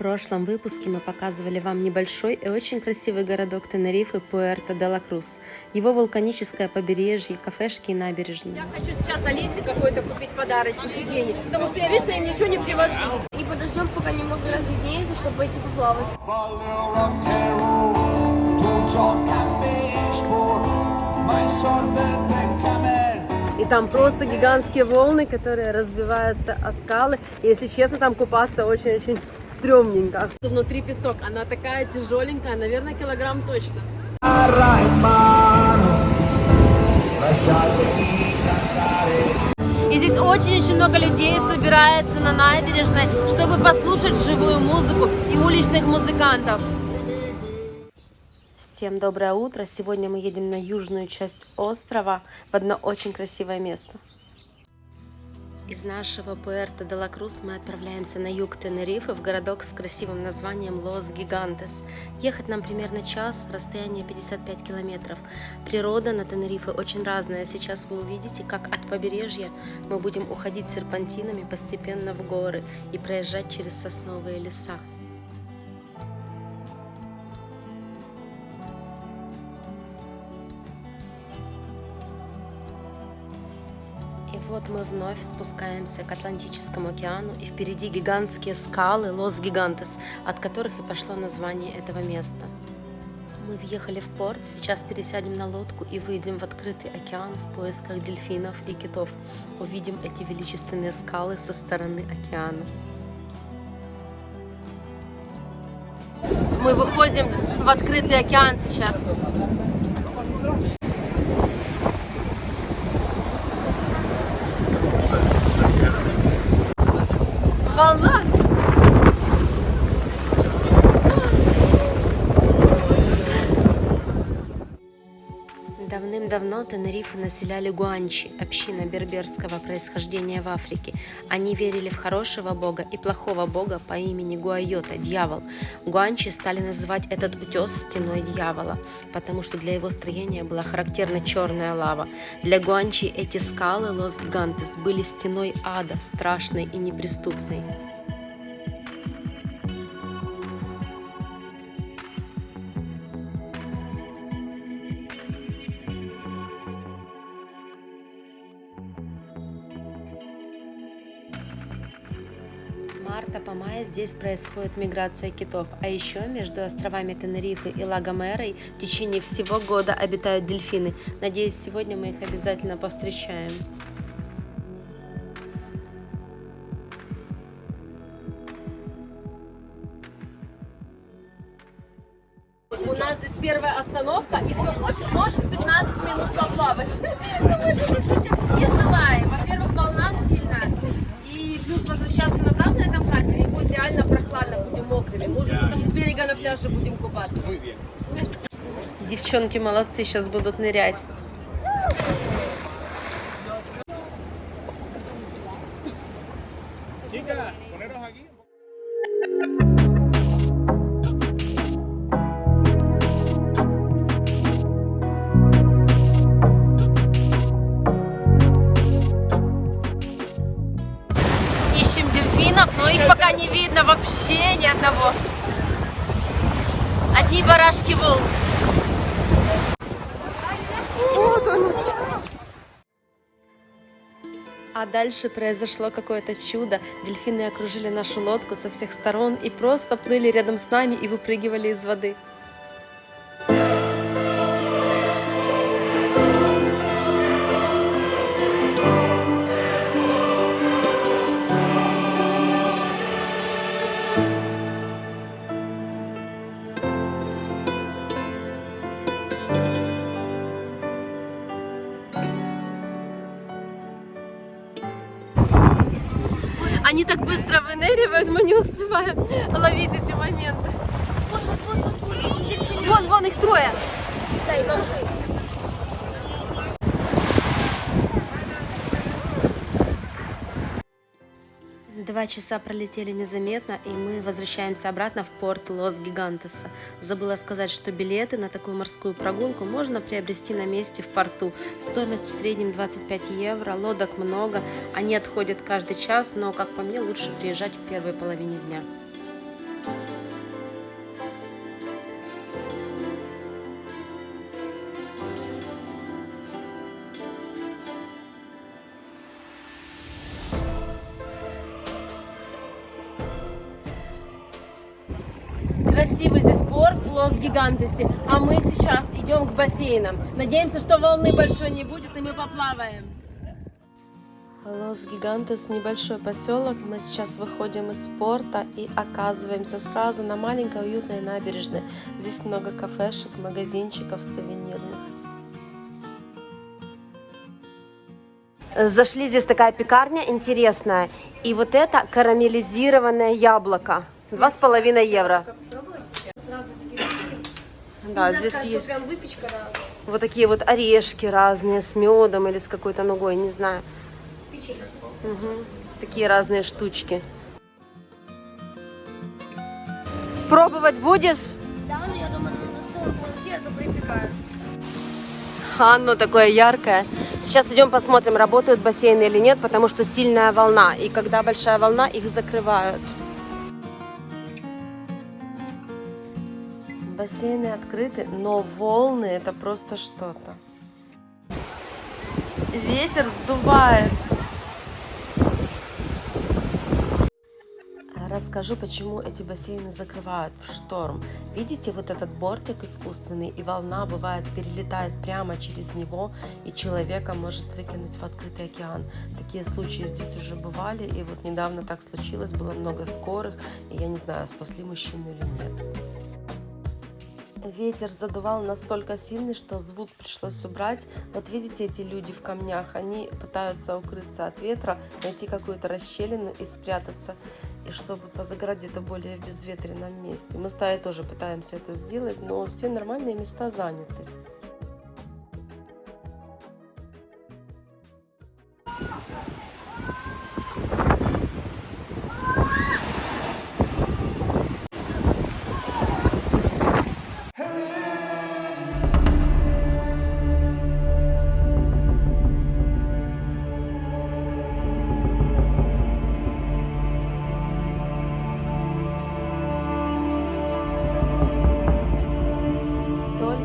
прошлом выпуске мы показывали вам небольшой и очень красивый городок Тенерифе Пуэрто-де-ла-Крус, его вулканическое побережье, кафешки и набережные. Я хочу сейчас Алисе какой-то купить подарочек Евгении, потому что я вечно им ничего не привожу. И подождем, пока немного разведнеется, чтобы пойти поплавать. И там просто гигантские волны, которые разбиваются о скалы. И, если честно, там купаться очень-очень стрёмненько. Внутри песок, она такая тяжеленькая, наверное, килограмм точно. И здесь очень много людей собирается на набережной, чтобы послушать живую музыку и уличных музыкантов. Всем доброе утро! Сегодня мы едем на южную часть острова, в одно очень красивое место. Из нашего Пуэрто-де-ла-Крус мы отправляемся на юг Тенерифе, в городок с красивым названием Лос-Гигантес. Ехать нам примерно час, расстояние 55 километров. Природа на Тенерифе очень разная. Сейчас вы увидите, как от побережья мы будем уходить серпантинами постепенно в горы и проезжать через сосновые леса. И вот мы вновь спускаемся к Атлантическому океану, и впереди гигантские скалы Лос-Гигантес, от которых и пошло название этого места. Мы въехали в порт, сейчас пересядем на лодку и выйдем в открытый океан в поисках дельфинов и китов. Увидим эти величественные скалы со стороны океана. Мы выходим в открытый океан сейчас. Волна! Давным-давно Тенерифе населяли гуанчи, община берберского происхождения в Африке. Они верили в хорошего бога и плохого бога по имени Гуайота, дьявол. Гуанчи стали называть этот утес стеной дьявола, потому что для его строения была характерна черная лава. Для гуанчи эти скалы Лос-Гигантес были стеной ада, страшной и неприступной. С марта по май здесь происходит миграция китов, а еще между островами Тенерифе и Ла-Гомерой в течение всего года обитают дельфины. Надеюсь, сегодня мы их обязательно повстречаем. У нас здесь первая остановка, и кто хочет, может 15 минут поплавать. Но мы же действительно не желаем. Во-первых, волна сильная, и плюс возвращаться назад на этом катере будет реально прохладно, будем мокрыми. Мы уже потом с берега на пляже будем купаться. Девчонки молодцы, сейчас будут нырять. Ищем дельфинов, но их пока не видно вообще ни одного. Одни барашки волн. Вот он. А дальше произошло какое-то чудо. Дельфины окружили нашу лодку со всех сторон и просто плыли рядом с нами и выпрыгивали из воды. Они так быстро выныривают, мы не успеваем ловить эти моменты. Вон, их трое. Да, и болты. 2 часа пролетели незаметно, и мы возвращаемся обратно в порт Лос-Гигантеса. Забыла сказать, что билеты на такую морскую прогулку можно приобрести на месте в порту. Стоимость в среднем 25 евро, лодок много, они отходят каждый час, но, как по мне, лучше приезжать в первой половине дня. красивый здесь порт в Лос-Гигантесе, а мы сейчас идем к бассейнам. Надеемся, что волны большой не будет, и мы поплаваем. Лос-Гигантес — небольшой поселок. Мы сейчас выходим из порта и оказываемся сразу на маленькой уютной набережной. Здесь много кафешек, магазинчиков сувенирных. Зашли, здесь такая пекарня интересная. И вот это карамелизированное яблоко. 2,5 евро. Да, здесь есть прям выпечка, да. вот такие вот орешки разные с медом или с какой-то нугой, не знаю. Угу. Такие разные штучки. Пробовать будешь? Да, но я думаю, на солнце где-то припекает. Оно такое яркое. Сейчас идем посмотрим, работают бассейны или нет, потому что сильная волна. И когда большая волна, их закрывают. Бассейны открыты, но волны — это просто что-то. Ветер сдувает. Расскажу, почему эти бассейны закрывают в шторм. Видите вот этот бортик искусственный, и волна, бывает, перелетает прямо через него, и человека может выкинуть в открытый океан. Такие случаи здесь уже бывали, и вот недавно так случилось, было много скорых, и я не знаю, спасли мужчину или нет. Ветер задувал настолько сильный, что звук пришлось убрать. Вот видите, эти люди в камнях, они пытаются укрыться от ветра, найти какую-то расщелину и спрятаться, и чтобы позагорать где-то более в безветренном месте. Мы с Таей тоже пытаемся это сделать, но все нормальные места заняты.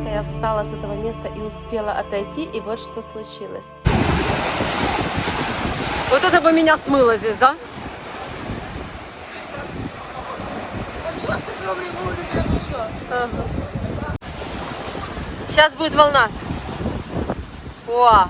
Я встала с этого места и успела отойти, и вот что случилось. Вот это бы меня смыло здесь, да? Ага. Сейчас будет волна. О!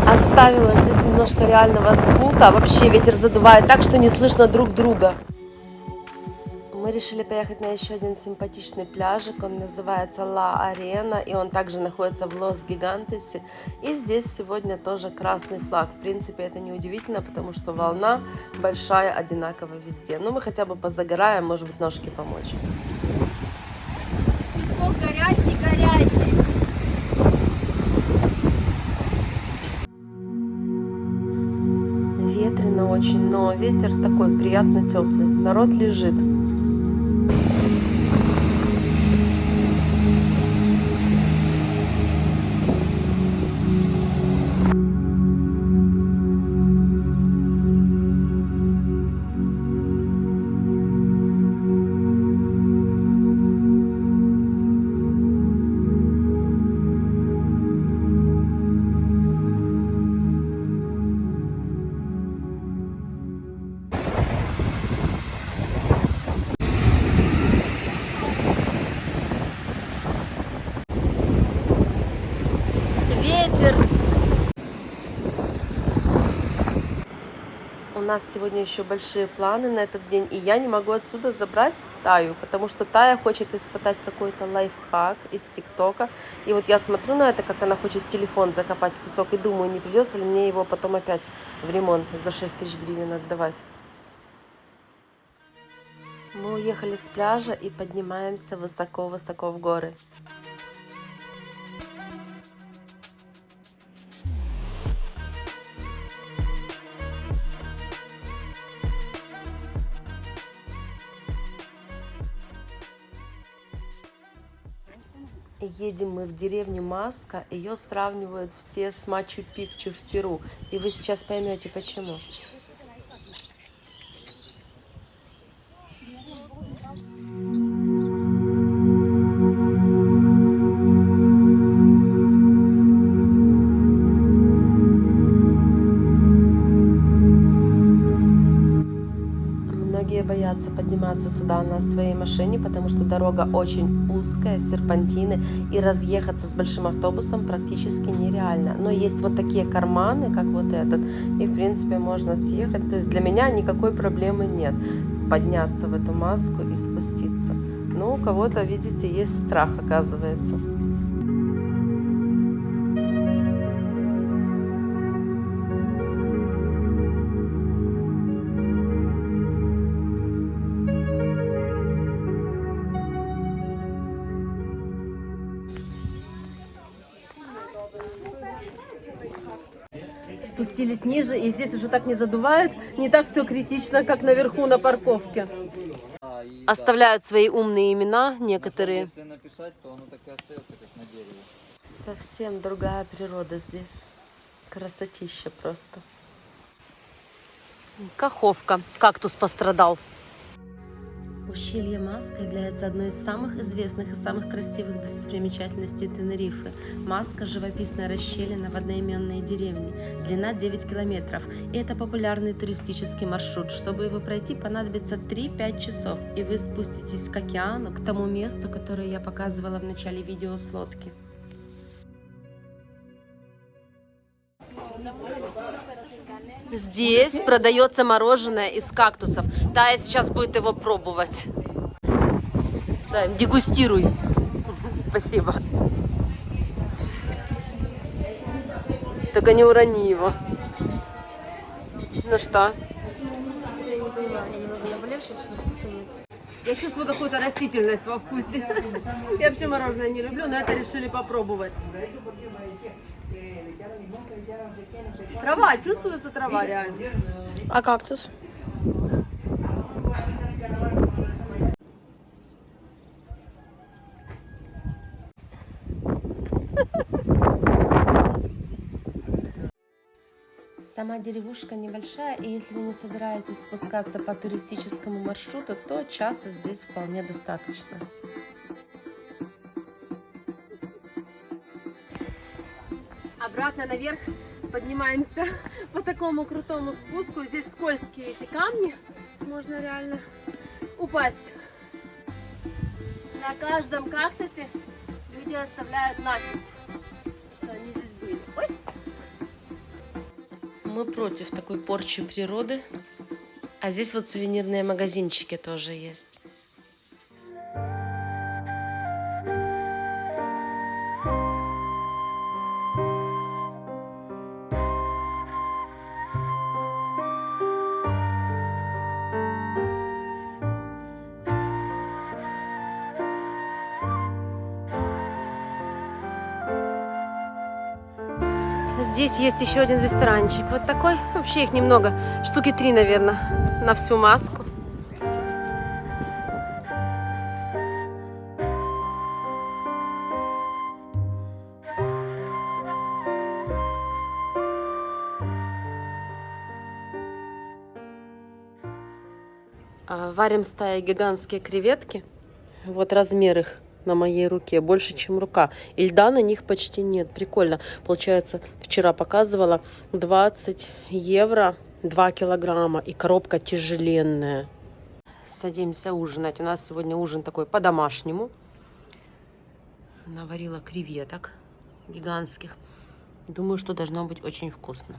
Оставила здесь немножко реального звука. Вообще ветер задувает так, что не слышно друг друга. Мы решили поехать на еще один симпатичный пляжик. Он называется Ла Арена, и он также находится в Лос-Гигантесе. И здесь сегодня тоже красный флаг. В принципе, это не удивительно, потому что волна большая, одинаково везде. Но мы хотя бы позагораем, может быть, ножки помочь. Песок горячий, горячий. Ветрено очень, но ветер такой приятно теплый. Народ лежит. Ветер. У нас сегодня еще большие планы на этот день, и я не могу отсюда забрать Таю, потому что Тая хочет испытать какой-то лайфхак из ТикТока. И вот я смотрю на это, как она хочет телефон закопать в песок, и думаю, не придется ли мне его потом опять в ремонт за 6 тысяч гривен отдавать. Мы уехали с пляжа и поднимаемся высоко-высоко в горы. Едем мы в деревню Маска, ее сравнивают все с Мачу-Пикчу в Перу. И вы сейчас поймете почему. Многие боятся подниматься сюда на своей машине, потому что дорога очень узкая, серпантины, и разъехаться с большим автобусом практически нереально. Но есть вот такие карманы, как вот этот, и в принципе можно съехать. То есть для меня никакой проблемы нет подняться в эту Маску и спуститься. Но у кого-то, видите, есть страх, оказывается. Спустились ниже, и здесь уже так не задувает, не так все критично, как наверху на парковке. Оставляют свои умные имена некоторые. Если написать, то оно так и остается, как на дереве. Совсем другая природа здесь. Красотища просто. Каховка. Кактус пострадал. Ущелье Маска является одной из самых известных и самых красивых достопримечательностей Тенерифе. Маска – живописная расщелина в одноименной деревне. Длина 9 километров. И это популярный туристический маршрут. Чтобы его пройти, понадобится 3-5 часов. И вы спуститесь к океану, к тому месту, которое я показывала в начале видео с лодки. Здесь продается мороженое из кактусов. Тая сейчас будет его пробовать. Да, дегустируй. Спасибо. Только не урони его. Ну что? Я не понимаю, я не могу наболевшее, что вкуса нет. Я чувствую какую-то растительность во вкусе. Я вообще мороженое не люблю, но это решили попробовать. Трава, чувствуется трава реально. А кактус? Сама деревушка небольшая, и если вы не собираетесь спускаться по туристическому маршруту, то часа здесь вполне достаточно. Обратно наверх поднимаемся по такому крутому спуску. Здесь скользкие эти камни, можно реально упасть. На каждом кактусе люди оставляют надпись, что они здесь были. Ой! Мы против такой порчи природы, а здесь вот сувенирные магазинчики тоже есть. Здесь есть еще один ресторанчик. Вот такой. Вообще их немного. Штуки 3, наверное, на всю Маску. Варим с Таей гигантские креветки. Вот размер их на моей руке больше, чем рука. И льда на них почти нет. Прикольно. Получается, вчера показывала 20 евро 2 килограмма. И коробка тяжеленная. Садимся ужинать. У нас сегодня ужин такой по-домашнему. Наварила креветок гигантских. Думаю, что должно быть очень вкусно.